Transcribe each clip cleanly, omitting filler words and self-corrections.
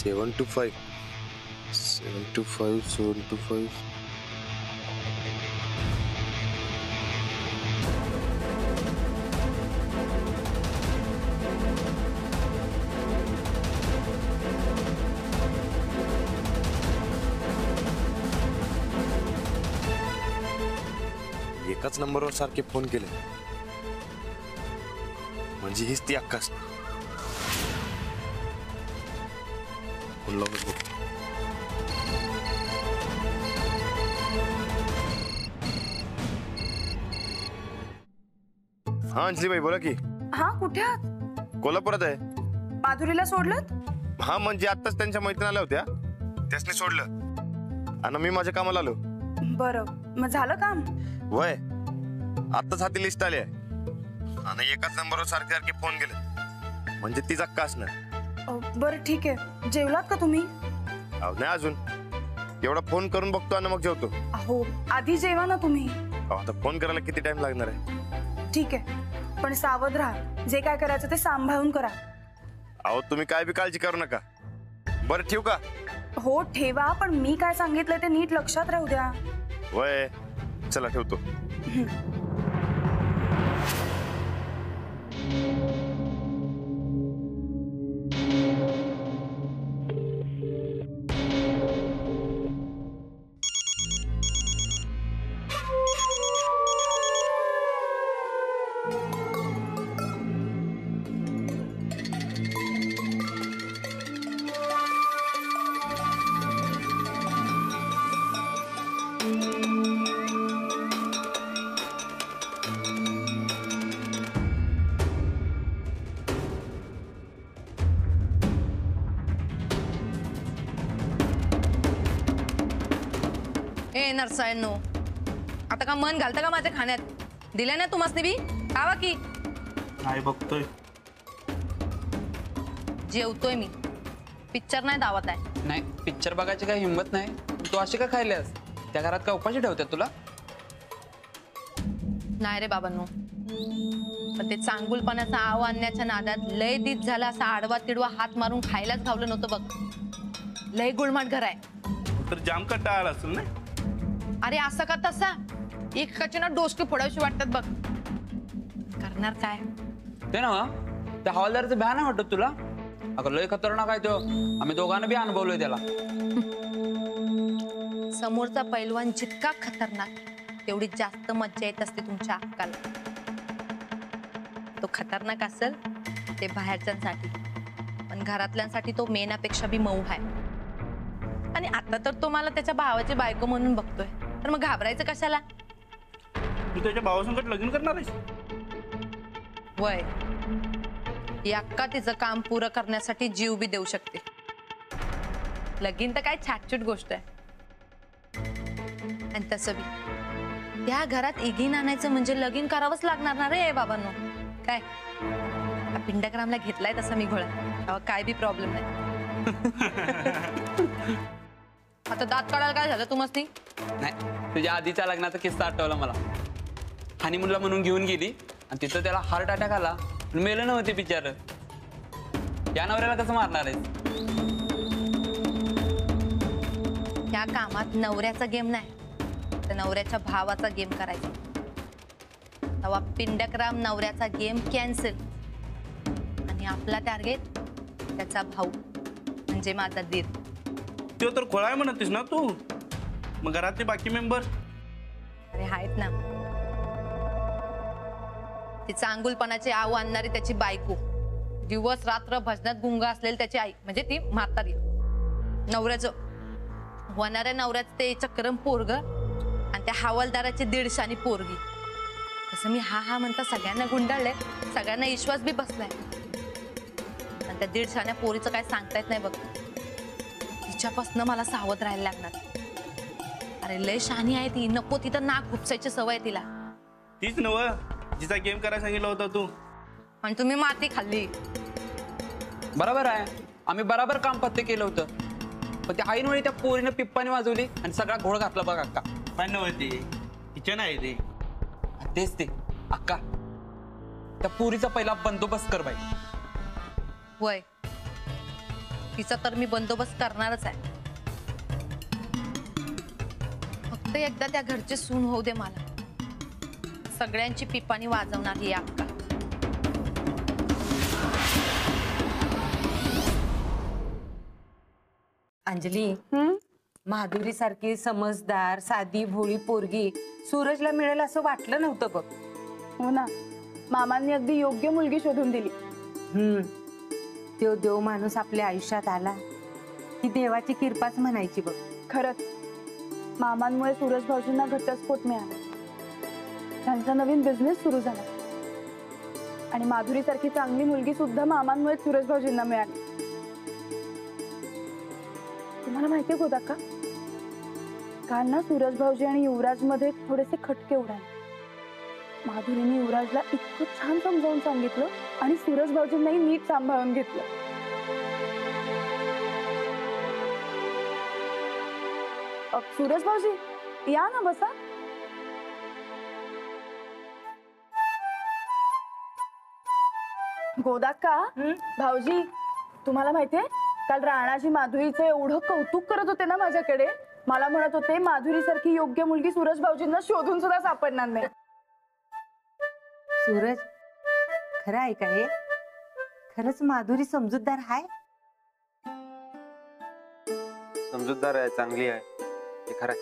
7 to 5 7 to 5 7 to 5 एकाच नंबरवर सारखे फोन केले म्हणजे हीच ती अक्का असते. फोन लावूनच बघतो. हा अंजलीबाई बोला की. हा कुठे आहात? कोल्हापुरात आहे. माधुरीला सोडलं? हा म्हणजे आताच त्यांच्या मैत्रिणी आल्या होत्या त्यासनी सोडलं आणि मी माझ्या कामाला आलो. बरं मग झालं काम? वय आताच हाती लिस्ट आली आहे आणि एकाच नंबरवर सारखे सारखे फोन केले म्हणजे तीच अक्का असणार. बरं ठीक आहे. जेवलात का तुम्ही? नाही अजून. एवढा फोन करून बघतो आणि मग जेवतो. हो आधी जेवा ना तुम्ही. आता फोन करायला किती टाइम लागणार आहे? ठीक आहे पण सावध राहा. जे काय करायचं ते सांभाळून करा. अहो तुम्ही काय बी काळजी करू नका. बरं ठेवू का? हो ठेवा पण मी काय सांगितलंय ते नीट लक्षात राहू द्या. वय चला ठेवतो. नरसाळ्यांनो आता का मन घालतं का माझ्या खाण्यात? दिल्या ना तुम्हाला बी खावा की. काय बघतोय? जेवतोय मी. पिक्चर नाही दावत आहे. नाही पिक्चर बघायची काही हिंमत नाही. तू अशी का खायल्यास? त्या घरात काय उपाशी ठेवतात तुला? नाही रे बाबांनो पण ते चांगुलपणाचा आव आणण्याच्या नादात लय दिस झाला असा आडवा तिडवा हात मारून खायलाच घावलं नव्हतं बघ. लय गुळमाट घर आहे. तर जाम कंटाळा आला असेल ना? अरे असं का तसा एकाची ना डोसकी फोडावीशी वाटतात बघ. करणार काय? ते ना त्या हवालदाराचं भ्या नाही वाटत तुला? अगं लय खतरनाक आहे तो. आम्ही दोघांना बी अनुभवलोय त्याला. समोरचा पैलवान जितका खतरनाक तेवढी जास्त मज्जा येत असते तुमच्या अक्काला. तो खतरनाक असेल ते बाहेरच्यांसाठी पण घरातल्यांसाठी तो मेनापेक्षा बी मऊ आहे. आणि आता तर तो मला त्याच्या भावाची बायको म्हणून बघतोय तर मग घाबरायचं कशाला? तू त्याच्या भावासंगत लग्न करणार आहेस? वय ही अक्का तिचं काम पुरं करण्यासाठी जीव बी देऊ शकते. लगीन तर काय छाटछूट गोष्ट आहे. आणि तसं बी त्या घरात इगीन आणायचं म्हणजे लगीन करावंच लागणार ना रे बाबांनो. काय पिंडग्रामला घेतलाय तसा मी घोळा काय बी प्रॉब्लेम नाही. आता दात काढायला काय झालं तुम्हाला? नाही तुझ्या आधीच्या लग्नाचा किस्सा आठवला मला. हनीमूनला म्हणून घेऊन गेली आणि तिथं त्याला हार्ट अटॅक आला. मेलं नव्हते बिचार. या नवऱ्याला कसं मारणार आहे? या कामात नवऱ्याचा गेम नाही तर नवऱ्याच्या भावाचा गेम करायचा. तेव्हा पिंडकराम नवऱ्याचा गेम कॅन्सल आणि आपला टार्गेट त्याचा भाऊ म्हणजे माझा दीर. तो तर खोळा आहे म्हणतेस ना तू? मग घरातले बाकी मेंबर? अरे आहेत ना. ती चांगुलपणाची आव आणणारी त्याची बायको, दिवस रात्र भजनात गुंग असलेली त्याची आई म्हणजे ती म्हातारी, नवऱ्याचं होणाऱ्या नवऱ्याचं ते चक्रम पोरग आणि त्या हवालदाराची 150 पोरगी. तसं मी हा हा म्हणता सगळ्यांना गुंडाळले, सगळ्यांना विश्वास बी बसलाय. आणि त्या 150 पोरीचं काय सांगता येत नाही बघ. तिच्यापासून मला सावध राहायला लागणार. अरे लय शहाणी आहे ती. नको तिथं नाक खुपसायची सवय आहे तिला. तीच नव जिचा गेम करायला सांगितलं होता तू आणि तुम्ही माती खाल्ली. बरोबर आहे. आम्ही बराबर काम पत्ते केलं होतं पण त्या आईनवेळी त्या पोरीनं पिप्पाने वाजवली आणि सगळा घोळ घातला बघ अक्का. पण नव्हती किचन आहे ते. तेच ते अक्का. त्या पोरीचा पहिला बंदोबस्त कर बाई. वय तिचा तर मी बंदोबस्त करणारच आहे. फक्त एकदा त्या घरचे सून होऊ दे मला. सगळ्यांची पिपाणी वाजवणार ही अक्का. अंजली, माधुरी सारखी समजदार साधी भोळी पोरगी सूरजला मिळेल असं वाटलं नव्हतं बघ. हो ना, मामांनी अगदी योग्य मुलगी शोधून दिली. तो देव माणूस आपल्या आयुष्यात आला ही देवाची कृपाच म्हणायची बघ. खरंच मामांमुळे सूरज भाऊजींना घटस्फोट मिळाला. त्यांचा नवीन बिझनेस सुरू झाला आणि माधुरी सारखी चांगली मुलगी सुद्धा मामांमुळे सूरज भाऊजींना मिळाली. तुम्हाला माहितीये गोदा का, काल ना सूरज भाऊजी आणि युवराज मध्ये थोडेसे खटके उडाले. माधुरीने युवराजला इतकं छान समजावून सांगितलं आणि सूरज भाऊजींनाही नीट सांभाळून घेतलं. सूरज भाऊजी या ना, बसा. गोदा का भाऊजी, तुम्हाला माहितीये काल राणाजी माधुरीचं एवढं कौतुक करत होते ना माझ्याकडे. मला म्हणत होते माधुरी सारखी योग्य मुलगी सूरज भाऊजींना शोधून सुद्धा सापडणार नाही. सूरज, खरं आहे का हे? खरंच माधुरी समजूतदार आहे? समजूतदार आहे, चांगली आहे, हे खरं आहे.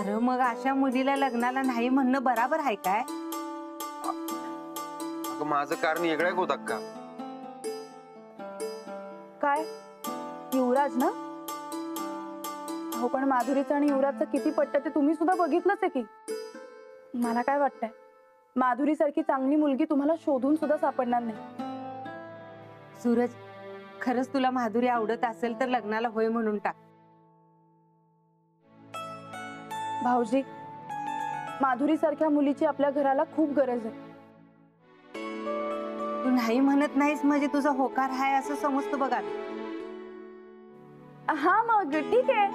अरे मग अशा मुलीला लग्नाला नाही म्हणणं बराबर आहे काय? अगं माझं कारण वेगळं आहे गोदाक्का. काय युवराज ना? हो, पण माधुरीचं आणि युवराजचं किती पटतं ते तुम्ही सुद्धा बघितलंच आहे की. मला काय वाटतंय, माधुरी सारखी चांगली मुलगी तुम्हाला शोधून सुद्धा सापडणार नाही. सूरज, खरंच तुला माधुरी आवडत असेल तर लग्नाला होय म्हणून टाक. भाऊजी, माधुरी सारख्या मुलीची आपल्या घराला खूप गरज आहे. तू नाही म्हणत नाहीस म्हणजे तुझा होकार आहे असं समजतो बघा. हा मग ठीक आहे.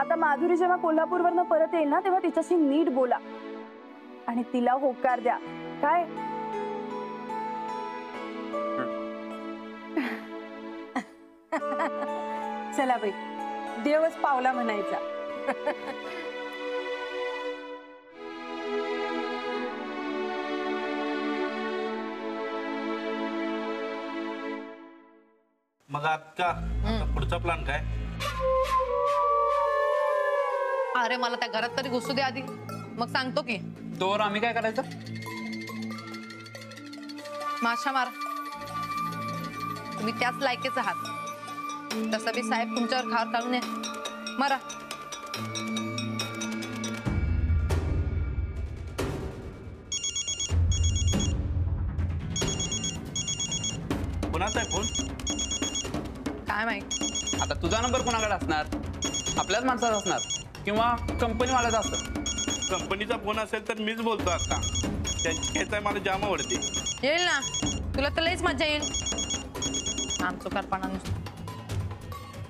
आता माधुरी जेव्हा कोल्हापूरवरनं परत येईल ना, तेव्हा तिच्याशी नीट बोला आणि तिला होकार द्या. काय चला बाई, देवच पावला म्हणायचा. मग आता पुढचा प्लॅन काय? अरे मला त्या घरात तरी घुसू दे आधी, मग सांगतो की. तोवर आम्ही काय करायचं? माशा मारा, तुम्ही त्याच लायकीच आहात. तसं बी साहेब तुमच्यावर खार काढून आहे. मारा. कोणाचा आहे फोन? काय माहित. आता तुझा नंबर कोणाकडे असणार? आपल्याच माणसाचा असणार किंवा कंपनीवाल्याचा असतं. कंपनीचा फोन असेल तर मीच बोलतो आता. त्यांची खेचाय मला जाम आवडते. येईल ना, तुला तर लईच मजा येईल. आमचं करपाना नुसतं.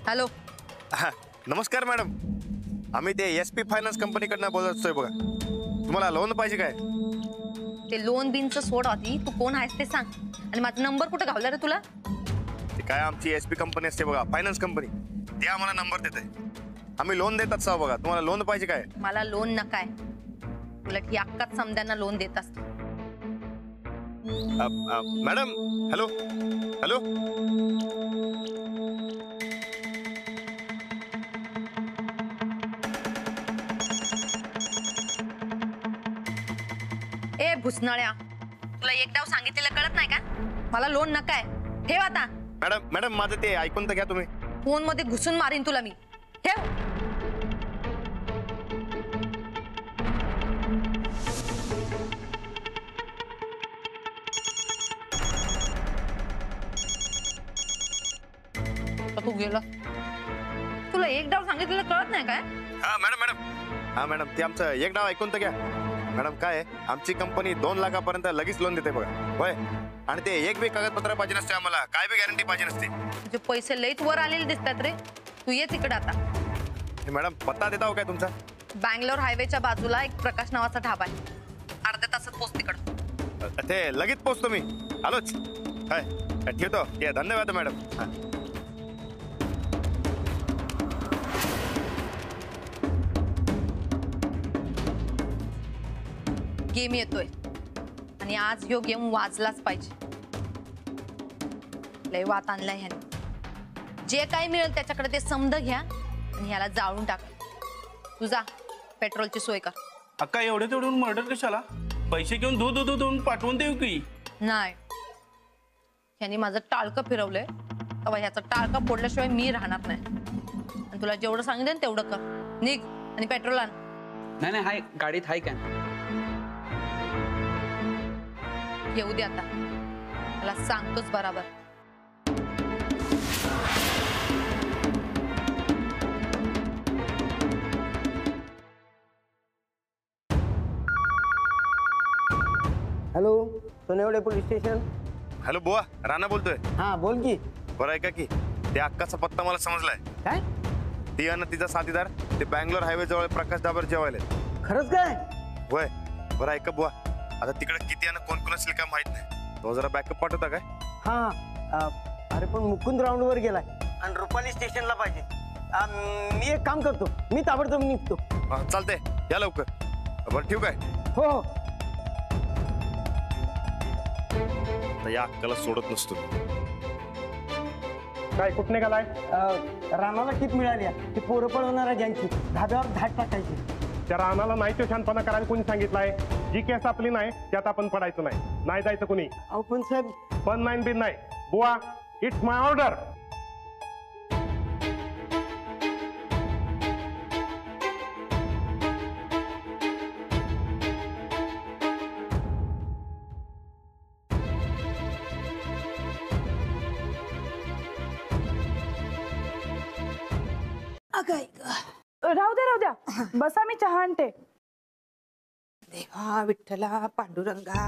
हॅलो, नमस्कार मॅडम, आम्ही ते SP फायनान्स कंपनीकडनं बोलत असतोय बघा. तुम्हाला लोन पाहिजे काय? ते लोन बिनचं सोड आधी. तू कोण आहेस ते सांग आणि माझा नंबर कुठं घावला रे तुला? ते काय आमची SP कंपनी असते बघा, फायनान्स कंपनी, ते आम्हाला नंबर देते. आम्ही लोन देतात साव बघा. तुम्हाला लोन पाहिजे काय? मला लोन नकाय. उलट ही अक्काच समद्यांना लोन देत असते. Madam, hello hello. ए भुसनाळ्या, तुला एक डाव सांगितलेलं कळत नाही का? मला लोन नकाय. ठेव आता. मॅडम माझं ते ऐकून तर घ्या तुम्ही. फोन मध्ये घुसून मारीन तुला मी. ठेव. तू गेला. तुला एक डाव सांगितलेलं कळत नाही काय? हा मॅडम ते आमचं एक डाव ऐकून तर घ्या. मॅडम काय आहे, आमची कंपनी 2 लाखापर्यंत लगेच लोन देते बघा. होय, आणि ते एक बी कागदपत्र पाहिजे नसते आम्हाला, काय बी गॅरंटी पाहिजे नसते. तुझे पैसे लईत वर आलेले दिसतात रे. तू ये तिकडे आता. मॅडम पत्ता देता हो काय तुमचा? बँगलोर हायवेच्या बाजूला एक प्रकाश नावाचा ढाबा आहे. अर्ध्या तासात पोच तिकडं. ते लगेच पोचतो मी. आलोच. हाय ठेवतो या धन्यवाद मॅडम हा. गेम येतोय आणि आज ह्यो गेम वाजलाच पाहिजे. लय वात आणलाय ह्याने. जे काही मिळेल त्याच्याकडे ते समज घ्या आणि ह्याला जाळून टाका. तुझा पेट्रोलची सोय कर. अक्का एवढे तेवढून मर्डर कशाला? पैसे घेऊन धुवून पाठवून देऊ की? नाही, ह्याने माझं टाळकं फिरवलंय तेव्हा ह्याचं टाळकं फोडल्याशिवाय मी राहणार नाही. आणि तुला जेवढं सांगितलं ना तेवढं कर. निघ आणि पेट्रोल आण. नाही नाही हाय गाडीत हाय काय. येऊ दे आता, मला सांगतोच बराबर. Hello, Sonewade police station. Hello बुवा, राणा बोलतोय. हा बोल की. बरं ऐका की त्या अक्काचा पत्ता मला समजलाय. काय? ती आणि तिचा साथीदार ते बँगलोर हायवे जवळ प्रकाश डाबर जेवायला. खरंच काय? होय. बरं ऐका बुवा, आता तिकडे किती आणि कोण कोण असेल काय माहित नाही. तो जरा बॅकअप पाठवता काय? हा अरे पण मुकुंद राऊंड वर गेलाय आणि रुपाली स्टेशनला पाहिजे. मी एक काम करतो, मी ताबडतोब निघतो. हा, चालतंय या लवकर. बरं ठेवू काय? हो हो. आता या अक्काला सोडत नसतो. काय कुठे निघालाय? रानाला टीप मिळाली आहे. ती पोरं पळवणाऱ्या गँगची धाब्यावर धाड टाकायची. त्या रानाला नाही तो शांतपणा करायला कोणी सांगितलंय? जी केस आपली नाही त्यात आपण पडायचं नाही. नाही जायचं कोणी. अहो पण साहेब. पण नाही बिन नाही बुवा, इट्स माय ऑर्डर. राहू द्या बसा, मी चहा आणते. देवा विठ्ठला पांडुरंगा.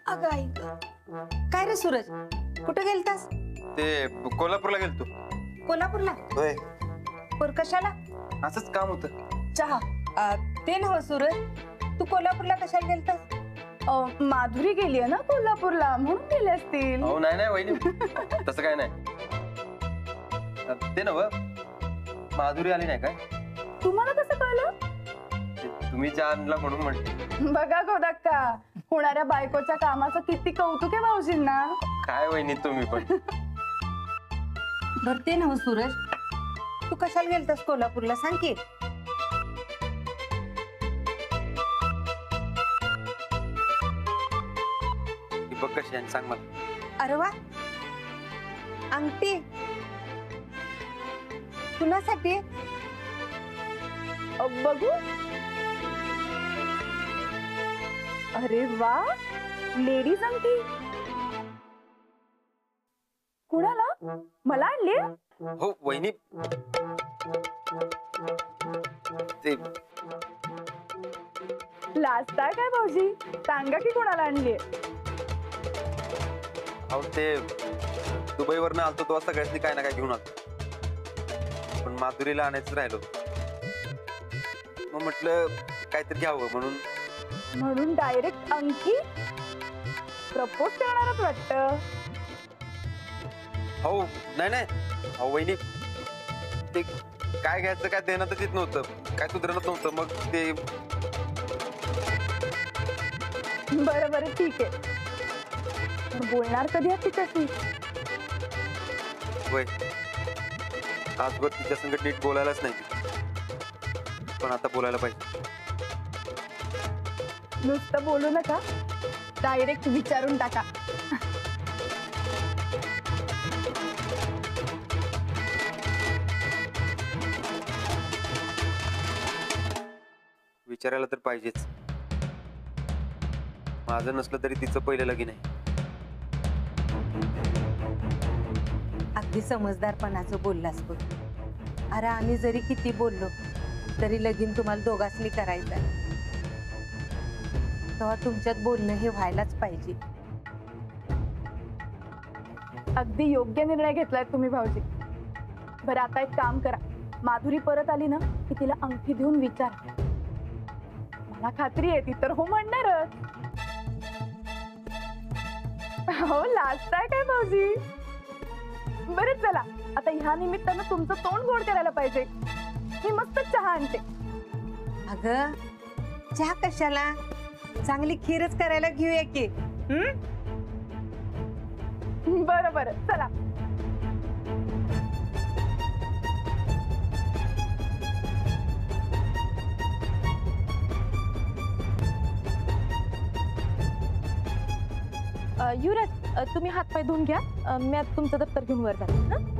अगं आई गं. काय रे सूरज, कुठं गेलतास? ते कोल्हापूरला गेलतो. कोल्हापूरला? होय, पर कशाला? असंच काम होतं. चहा. ते नव्ह सूरज, तू कोल्हापूरला कशाला गेलतास? माधुरी गेली आहे ना कोल्हापूरला, म्हणून गेले असतील. हो नाही नाही वहिनी, तसं काय नाही. ते नव माधुरी आली नाही काय? तुम्हाला कसं कळलं? ते तुम्ही चहा आणला म्हणून म्हणते. बघा गोदक्का, होणाऱ्या बायकोच्या कामाचं किती कौतुक आहे भाऊजींना. काय वहिनी तुम्ही पण. बर ते नव्ह सूरज, तू कशाला गेलतास कोल्हापूरला सांग की. बघ कशी आणि सांग मला. अरे वा, अंगठी कुणासाठी? बघू. अरे वा, लेडीज अंगठी. कुणाला? मला आणली? हो वहिनी, ते लाजताय काय भाऊजी? सांगा की कोणाला आणली. अहो ते दुबईवरनं आलतो तेव्हा सगळ्यांनी काय ना काय घेऊन आलो, पण माधुरीला आणायचं राहिलो. मग म्हटलं काहीतरी घ्यावं म्हणून डायरेक्ट अंगठी? प्रपोज करणारच वाटतं. हो नाही नाही अहो वहिनी, ते काय घ्यायचं काय देणं तर तिथं नव्हतं, काय सुधारणच नव्हतं. मग ते बरं ठीक आहे. बोलणार कधी आहे तिच्याशी? वय आजवर तिच्या संगत नीट बोलायलाच नाही, पण आता बोलायला पाहिजे. नुसतं बोलू नका, डायरेक्ट विचारून टाका. विचारायला तर पाहिजेच. माझं नसलं तरी तिचं पहिलं लगीन आहे. अगदी समजदारपणाचं बोललास बघ. अरे आम्ही जरी किती बोललो तरी लगीन तुम्हाला दोघांनी करायचं आहे. तेव्हा तुमच्यात बोलणं हे व्हायलाच पाहिजे. अगदी योग्य निर्णय घेतलाय तुम्ही भाऊजी. बरं आता एक काम करा, माधुरी परत आली ना की तिला अंगठी देऊन विचार. मला खात्री आहे ती तर हो म्हणणारच. हो लाजताय काय भाऊजी? बरं चला, आता ह्या निमित्तानं तुमचं तोंड गोड करायला पाहिजे. मी मस्त चहा आणते. अगं चहा कशाला, चांगली खीरच करायला घेऊया की. बरं बरं चला. युवराज, तुम्ही हातपाय धुवून घ्या. मी आता तुमचं दप्तर घेऊन वर जाते. हं?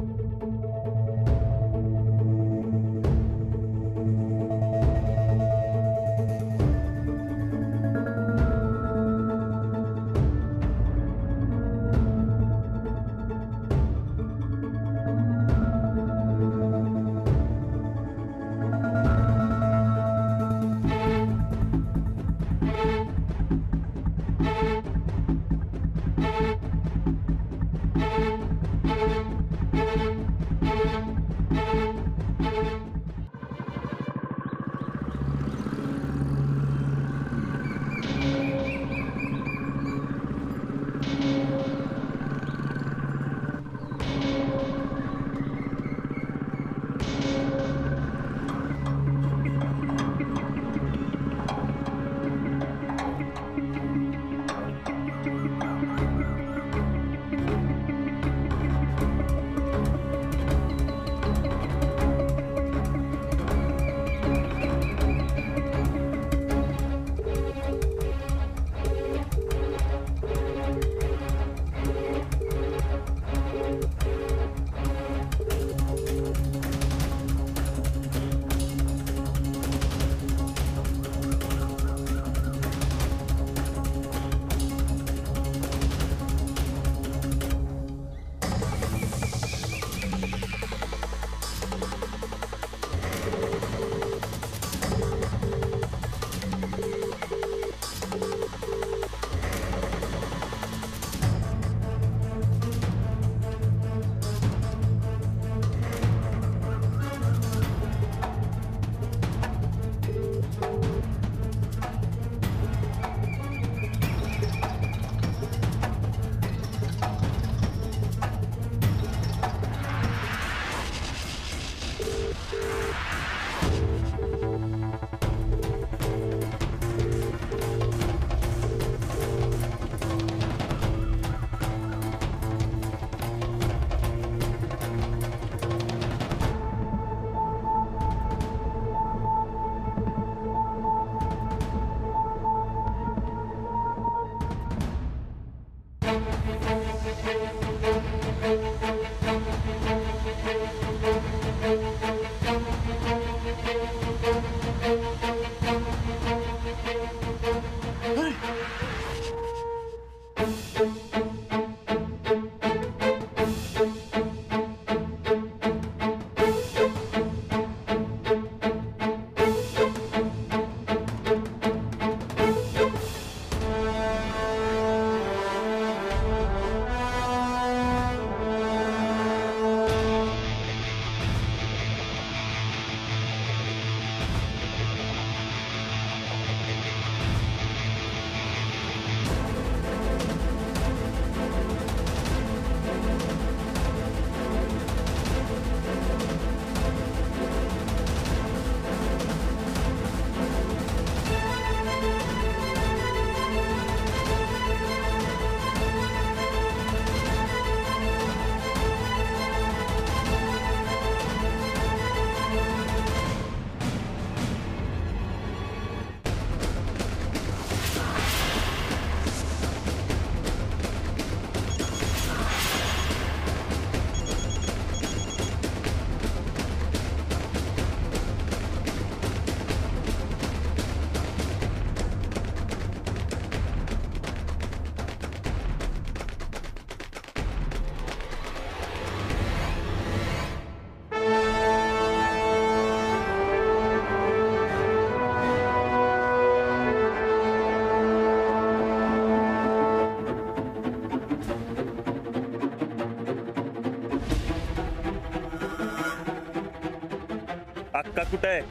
अक्का कुठे आहे?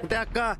कुठे अक्का?